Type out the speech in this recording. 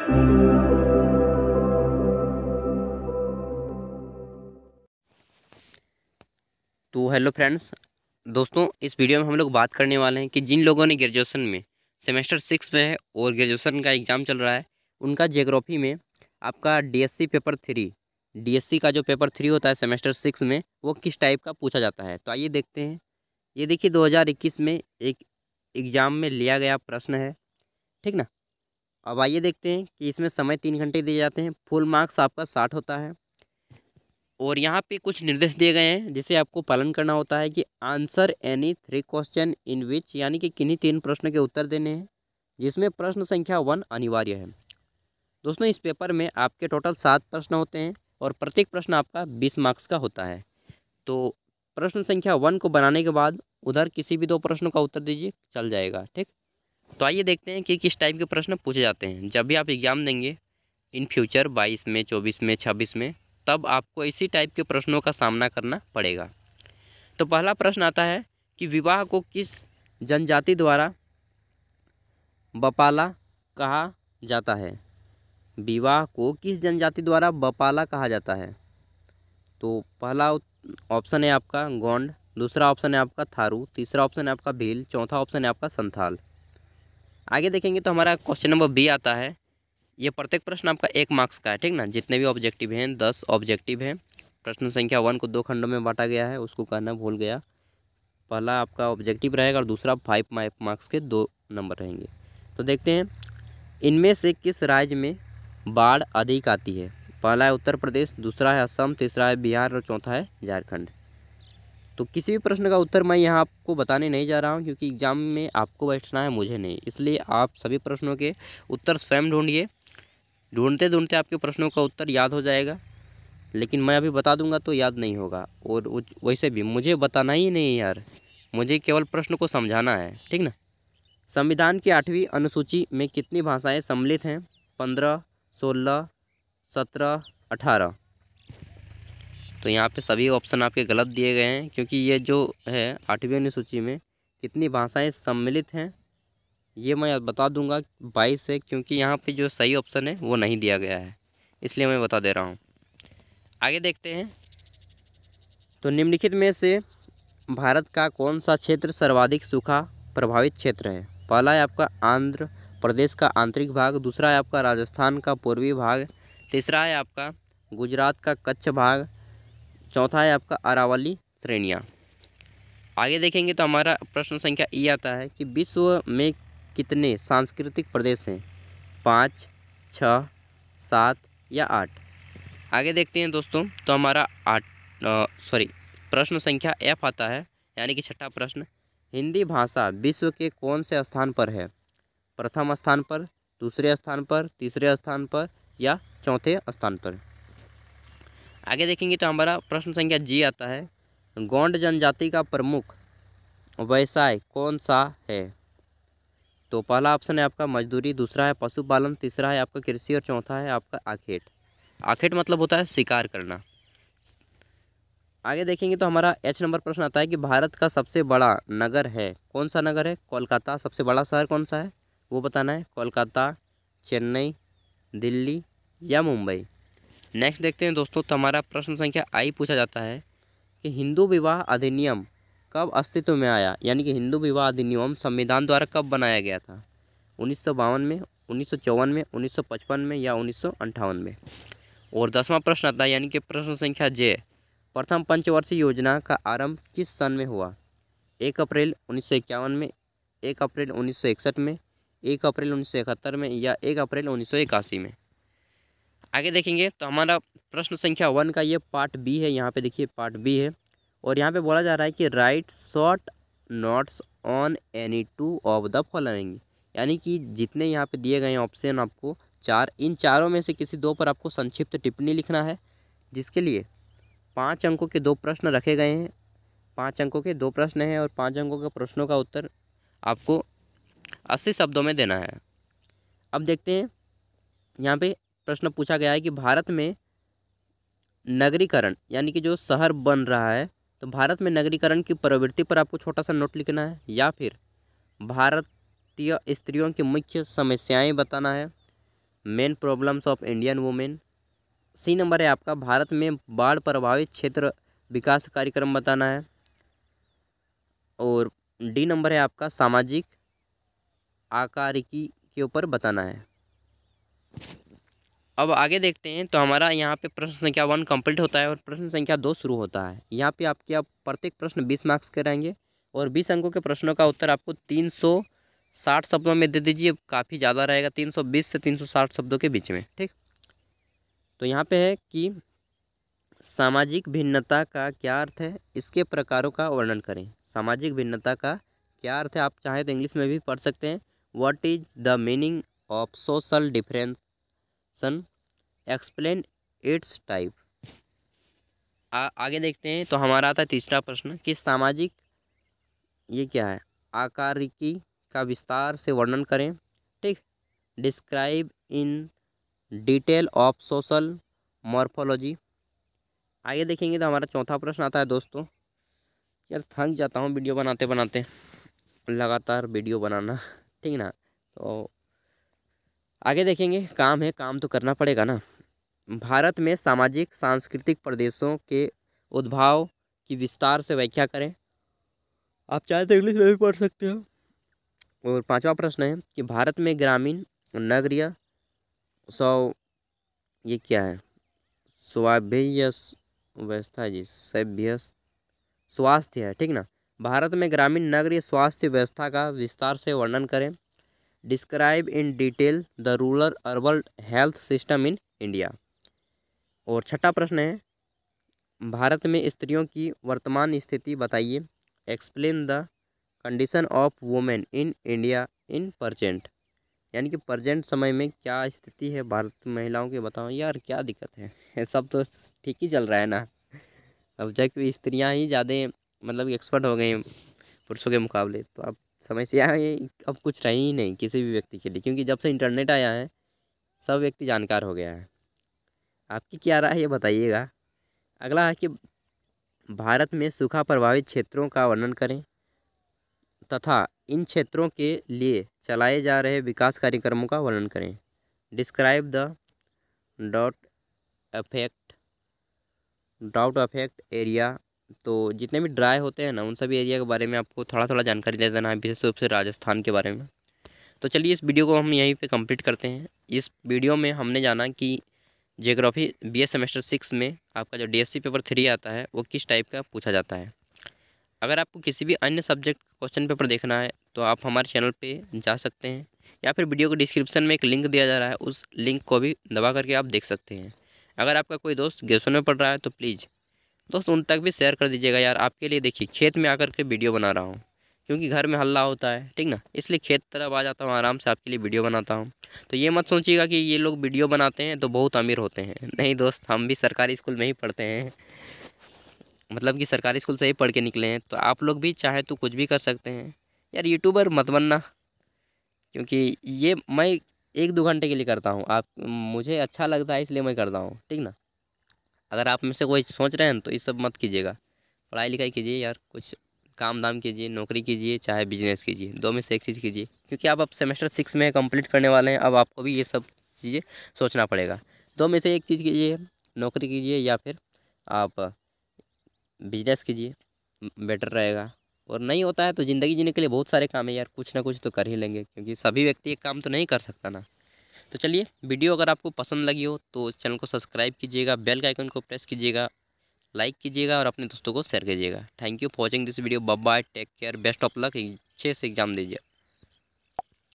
तो hello friends, दोस्तों इस वीडियो में हम लोग बात करने वाले हैं कि जिन लोगों ने ग्रेजुएशन में सेमेस्टर 6 में है और ग्रेजुएशन का एग्ज़ाम चल रहा है, उनका ज्योग्राफी में आपका डीएससी पेपर 3, डीएससी का जो पेपर 3 होता है सेमेस्टर 6 में, वो किस टाइप का पूछा जाता है। तो आइए देखते हैं। ये देखिए 2021 में एक एग्ज़ाम में लिया गया प्रश्न है, ठीक ना। अब आइए देखते हैं कि इसमें समय 3 घंटे दिए जाते हैं, फुल मार्क्स आपका 60 होता है और यहाँ पे कुछ निर्देश दिए गए हैं जिसे आपको पालन करना होता है कि आंसर एनी 3 क्वेश्चन इन विच, यानी कि किन्हीं 3 प्रश्न के उत्तर देने हैं जिसमें प्रश्न संख्या 1 अनिवार्य है। दोस्तों इस पेपर में आपके टोटल 7 प्रश्न होते हैं और प्रत्येक प्रश्न आपका 20 मार्क्स का होता है। तो प्रश्न संख्या 1 को बनाने के बाद उधर किसी भी 2 प्रश्नों का उत्तर दीजिए, चल जाएगा, ठीक। तो आइए देखते हैं कि किस टाइप के प्रश्न पूछे जाते हैं जब भी आप एग्ज़ाम देंगे इन फ्यूचर 22 में, 24 में, 26 में, तब आपको इसी टाइप के प्रश्नों का सामना करना पड़ेगा। तो पहला प्रश्न आता है कि विवाह को किस जनजाति द्वारा बपाला कहा जाता है। विवाह को किस जनजाति द्वारा बपाला कहा जाता है। तो पहला ऑप्शन है आपका गोंड, दूसरा ऑप्शन है आपका थारू, तीसरा ऑप्शन है आपका भील, चौथा ऑप्शन है आपका संथाल। आगे देखेंगे तो हमारा क्वेश्चन नंबर बी आता है। ये प्रत्येक प्रश्न आपका 1 मार्क्स का है, ठीक ना। जितने भी ऑब्जेक्टिव हैं 10 ऑब्जेक्टिव हैं। प्रश्न संख्या 1 को 2 खंडों में बांटा गया है, उसको कहना भूल गया। पहला आपका ऑब्जेक्टिव रहेगा और दूसरा 5 मार्क्स के 2 नंबर रहेंगे। तो देखते हैं इनमें से किस राज्य में बाढ़ अधिक आती है। पहला है उत्तर प्रदेश, दूसरा है असम, तीसरा है बिहार और चौथा है झारखंड। तो किसी भी प्रश्न का उत्तर मैं यहाँ आपको बताने नहीं जा रहा हूँ क्योंकि एग्जाम में आपको बैठना है, मुझे नहीं। इसलिए आप सभी प्रश्नों के उत्तर स्वयं ढूंढिए। ढूंढते ढूंढते आपके प्रश्नों का उत्तर याद हो जाएगा, लेकिन मैं अभी बता दूंगा तो याद नहीं होगा। और वैसे भी मुझे बताना ही नहीं यार, मुझे केवल प्रश्न को समझाना है, ठीक ना। संविधान की 8वीं अनुसूची में कितनी भाषाएं सम्मिलित हैं। 15, 16, 17, 18। तो यहाँ पे सभी ऑप्शन आपके गलत दिए गए हैं क्योंकि ये जो है 8वीं अनुसूची में कितनी भाषाएं सम्मिलित हैं ये मैं बता दूंगा 22 है, क्योंकि यहाँ पे जो सही ऑप्शन है वो नहीं दिया गया है, इसलिए मैं बता दे रहा हूँ। आगे देखते हैं। तो निम्नलिखित में से भारत का कौन सा क्षेत्र सर्वाधिक सूखा प्रभावित क्षेत्र है। पहला है आपका आंध्र प्रदेश का आंतरिक भाग, दूसरा है आपका राजस्थान का पूर्वी भाग, तीसरा है आपका गुजरात का कच्छ भाग, चौथा है आपका अरावली श्रेणियाँ। आगे देखेंगे तो हमारा प्रश्न संख्या ई आता है कि विश्व में कितने सांस्कृतिक प्रदेश हैं। 5, 6, 7 या 8। आगे देखते हैं दोस्तों। तो हमारा प्रश्न संख्या एफ आता है, यानी कि छठा प्रश्न। हिंदी भाषा विश्व के कौन से स्थान पर है। प्रथम स्थान पर, दूसरे स्थान पर, तीसरे स्थान पर या चौथे स्थान पर। आगे देखेंगे तो हमारा प्रश्न संख्या जी आता है। गोंड जनजाति का प्रमुख व्यवसाय कौन सा है। तो पहला ऑप्शन है आपका मजदूरी, दूसरा है पशुपालन, तीसरा है आपका कृषि और चौथा है आपका आखेट। आखेट मतलब होता है शिकार करना। आगे देखेंगे तो हमारा एच नंबर प्रश्न आता है कि भारत का सबसे बड़ा नगर है। कौन सा नगर है। कोलकाता। सबसे बड़ा शहर कौन सा है वो बताना है। कोलकाता, चेन्नई, दिल्ली या मुंबई। नेक्स्ट देखते हैं दोस्तों। तो हमारा प्रश्न संख्या आई पूछा जाता है कि हिंदू विवाह अधिनियम कब अस्तित्व में आया, यानी कि हिंदू विवाह अधिनियम संविधान द्वारा कब बनाया गया था। 1952 में, 1954 में, 1955 में या 1958 में। और 10वां प्रश्न आता है, यानी कि प्रश्न संख्या जे। प्रथम पंचवर्षीय योजना का आरंभ किस सन में हुआ। 1 अप्रैल 1951 में, 1 अप्रैल 1961 में, 1 अप्रैल 1971 में या 1 अप्रैल 1981 में। आगे देखेंगे तो हमारा प्रश्न संख्या 1 का ये पार्ट बी है। यहाँ पे देखिए पार्ट बी है और यहाँ पे बोला जा रहा है कि right short notes on any 2 of the following, यानी कि जितने यहाँ पे दिए गए हैं ऑप्शन आपको 4, इन चारों में से किसी 2 पर आपको संक्षिप्त टिप्पणी लिखना है, जिसके लिए 5 अंकों के 2 प्रश्न रखे गए हैं। 5 अंकों के 2 प्रश्न हैं और 5 अंकों के प्रश्नों का उत्तर आपको 80 शब्दों में देना है। अब देखते हैं। यहाँ पे प्रश्न पूछा गया है कि भारत में नगरीकरण, यानी कि जो शहर बन रहा है, तो भारत में नगरीकरण की प्रवृत्ति पर आपको छोटा सा नोट लिखना है, या फिर भारतीय स्त्रियों की मुख्य समस्याएं बताना है, main problems of Indian women. C number है आपका भारत में बाढ़ प्रभावित क्षेत्र विकास कार्यक्रम बताना है। और डी नंबर है आपका सामाजिक आकारिकी के ऊपर बताना है। अब आगे देखते हैं। तो हमारा यहाँ पे प्रश्न संख्या 1 कंप्लीट होता है और प्रश्न संख्या 2 शुरू होता है। यहाँ पे आपके आप प्रत्येक प्रश्न 20 मार्क्स के रहेंगे और 20 अंकों के प्रश्नों का उत्तर आपको 360 शब्दों में दे दीजिए। काफ़ी ज़्यादा रहेगा, 320 से 360 शब्दों के बीच में, ठीक। तो यहाँ पे है कि सामाजिक भिन्नता का क्या अर्थ है, इसके प्रकारों का वर्णन करें। सामाजिक भिन्नता का क्या अर्थ है, आप चाहें तो इंग्लिश में भी पढ़ सकते हैं। What is the meaning of social differentiation, explain its type. आगे देखते हैं। तो हमारा आता है तीसरा प्रश्न कि सामाजिक ये क्या है, आकारिकी का विस्तार से वर्णन करें, ठीक। Describe in detail of social morphology. आगे देखेंगे तो हमारा चौथा प्रश्न आता है दोस्तों। यार थक जाता हूँ वीडियो बनाते बनाते, लगातार वीडियो बनाना, ठीक ना। तो आगे देखेंगे, काम है, काम तो करना पड़ेगा ना। भारत में सामाजिक सांस्कृतिक प्रदेशों के उद्भव की विस्तार से व्याख्या करें। आप चाहे तो इंग्लिश में भी पढ़ सकते हो। और पांचवा प्रश्न है कि भारत में ग्रामीण नगरीय ये क्या है, स्वाभ्य व्यवस्था जी, सभ्य स्वास्थ्य है, ठीक ना। भारत में ग्रामीण नगरीय स्वास्थ्य व्यवस्था का विस्तार से वर्णन करें। Describe in detail the rural urban health system in India. और छठा प्रश्न है भारत में स्त्रियों की वर्तमान स्थिति बताइए। Explain the condition of women in India in present, यानी कि प्रेजेंट समय में क्या स्थिति है भारत महिलाओं की, बताओ। यार क्या दिक्कत है, सब तो ठीक ही चल रहा है ना। अब जबकि स्त्रियां ही ज़्यादा मतलब एक्सपर्ट हो गई पुरुषों के मुकाबले, तो अब समस्या है, अब कुछ रही ही नहीं किसी भी व्यक्ति के लिए, क्योंकि जब से इंटरनेट आया है सब व्यक्ति जानकार हो गया है। आपकी क्या राय है ये बताइएगा। अगला है कि भारत में सूखा प्रभावित क्षेत्रों का वर्णन करें तथा इन क्षेत्रों के लिए चलाए जा रहे विकास कार्यक्रमों का वर्णन करें। Describe the drought affect area. तो जितने भी ड्राई होते हैं ना, उन सभी एरिया के बारे में आपको थोड़ा थोड़ा जानकारी दे देना है, विशेष रूप से राजस्थान के बारे में। तो चलिए इस वीडियो को हम यहीं पे कंप्लीट करते हैं। इस वीडियो में हमने जाना कि ज्योग्राफी BA सेमेस्टर 6 में आपका जो DSC पेपर 3 आता है वो किस टाइप का पूछा जाता है। अगर आपको किसी भी अन्य सब्जेक्ट क्वेश्चन पेपर देखना है तो आप हमारे चैनल पे जा सकते हैं, या फिर वीडियो के डिस्क्रिप्शन में एक लिंक दिया जा रहा है, उस लिंक को भी दबा करके आप देख सकते हैं। अगर आपका कोई दोस्त ग्रेजुएशन में पढ़ रहा है तो प्लीज़ दोस्त उन तक भी शेयर कर दीजिएगा। यार आपके लिए देखिए खेत में आकर के वीडियो बना रहा हूँ, क्योंकि घर में हल्ला होता है, ठीक ना, इसलिए खेत तरफ आ जाता हूँ, आराम से आपके लिए वीडियो बनाता हूँ। तो ये मत सोचिएगा कि ये लोग वीडियो बनाते हैं तो बहुत अमीर होते हैं। नहीं दोस्त, हम भी सरकारी स्कूल में ही पढ़ते हैं, मतलब कि सरकारी स्कूल से ही पढ़ के निकले हैं। तो आप लोग भी चाहे तो कुछ भी कर सकते हैं। यार यूट्यूबर मत बनना, क्योंकि ये मैं 1-2 घंटे के लिए करता हूँ, आप मुझे अच्छा लगता है इसलिए मैं करता हूँ, ठीक ना। अगर आप में से कोई सोच रहे हैं तो ये सब मत कीजिएगा। पढ़ाई लिखाई कीजिए यार, कुछ काम धाम कीजिए, नौकरी कीजिए, चाहे बिजनेस कीजिए, दो में से एक चीज़ कीजिए, क्योंकि आप अब सेमेस्टर 6 में कंप्लीट करने वाले हैं। अब आपको भी ये सब चीज़ें सोचना पड़ेगा। दो में से एक चीज़ कीजिए, नौकरी कीजिए या फिर आप बिजनेस कीजिए, बेटर रहेगा। और नहीं होता है तो ज़िंदगी जीने के लिए बहुत सारे काम है यार, कुछ ना कुछ तो कर ही लेंगे, क्योंकि सभी व्यक्ति एक काम तो नहीं कर सकता ना। तो चलिए, वीडियो अगर आपको पसंद लगी हो तो चैनल को सब्सक्राइब कीजिएगा, बेल का आइकन को प्रेस कीजिएगा, लाइक कीजिएगा और अपने दोस्तों को शेयर कीजिएगा। Thank you for watching this video. Bye bye, take care, best of luck, अच्छे से एग्जाम दीजिए।